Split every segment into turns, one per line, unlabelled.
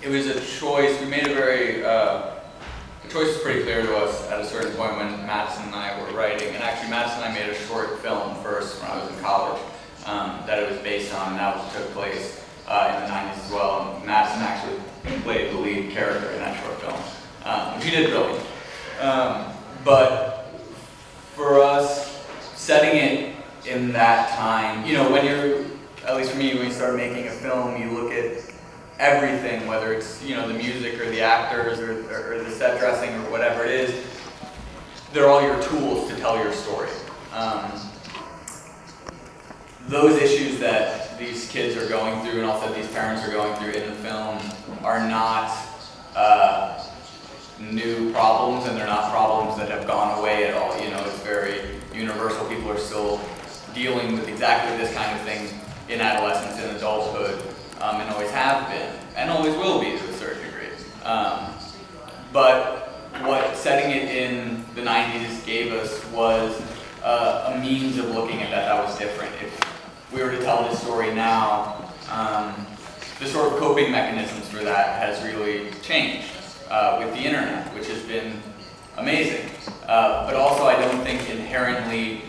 it was a choice. We made a very, the choice was pretty clear to us at a certain point when Madison and I were writing. And actually, Madison and I made a short film first when I was in college that it was based on, and that took place in the 90s as well. And Madison actually played the lead character in that short film, which he did brilliant. But for us, setting it in that time, you know, when you're, at least for me, when you start making a film, you look at everything, whether it's, you know, the music or the actors or the set dressing or whatever it is, they're all your tools to tell your story. Those issues that these kids are going through and also these parents are going through in the film are not new problems, and they're not problems that have gone away at all. You know, it's very universal. People are still dealing with exactly this kind of thing in adolescence and adulthood, and always have been, and always will be to a certain degree. But what setting it in the 90s gave us was a means of looking at that was different. If we were to tell this story now, the sort of coping mechanisms for that has really changed with the internet, which has been amazing. But also I don't think inherently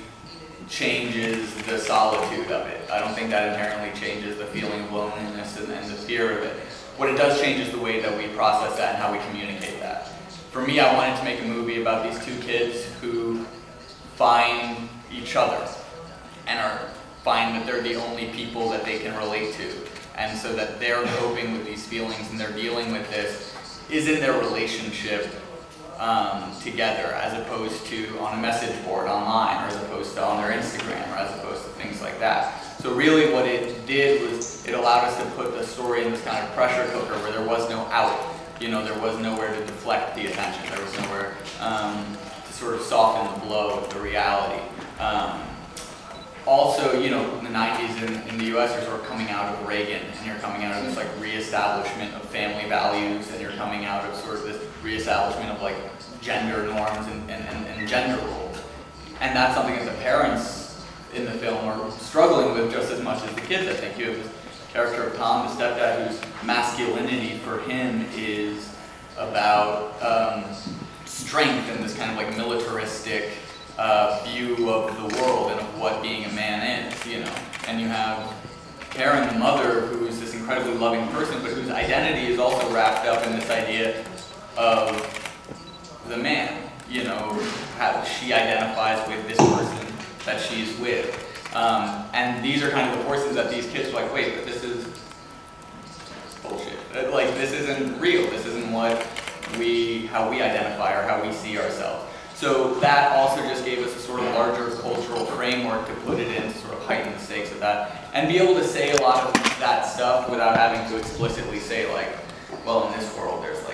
changes the solitude of it. I don't think that inherently changes the feeling of loneliness and the fear of it. What it does change is the way that we process that and how we communicate that. For me, I wanted to make a movie about these two kids who find each other and find that they're the only people that they can relate to. And so that they're coping with these feelings and they're dealing with this is in their relationship together, as opposed to on a message board online, or as opposed to on their Instagram, or as opposed to things like that. So really what it did was it allowed us to put the story in this kind of pressure cooker where there was no out. You know, there was nowhere to deflect the attention. There was nowhere to sort of soften the blow of the reality. Also, you know, in the 90s in the US, you're sort of coming out of Reagan, and you're coming out of this like reestablishment of family values, and you're coming out of sort of this reestablishment of like gender norms and gender roles. And that's something that the parents in the film are struggling with just as much as the kids. I think you have this character of Tom, the stepdad, whose masculinity for him is about strength and this kind of like militaristic view of the world and of what being a man is, you know. And you have Karen, the mother, who is this incredibly loving person, but whose identity is also wrapped up in this idea of the man, you know, how she identifies with this person that she's with. And these are kind of the forces that these kids are like, wait, but this is bullshit. Like, this isn't real. This isn't how we identify or how we see ourselves. So that also just gave us a sort of larger cultural framework to put it in to sort of heighten the stakes of that. And be able to say a lot of that stuff without having to explicitly say like, well, in this world there's like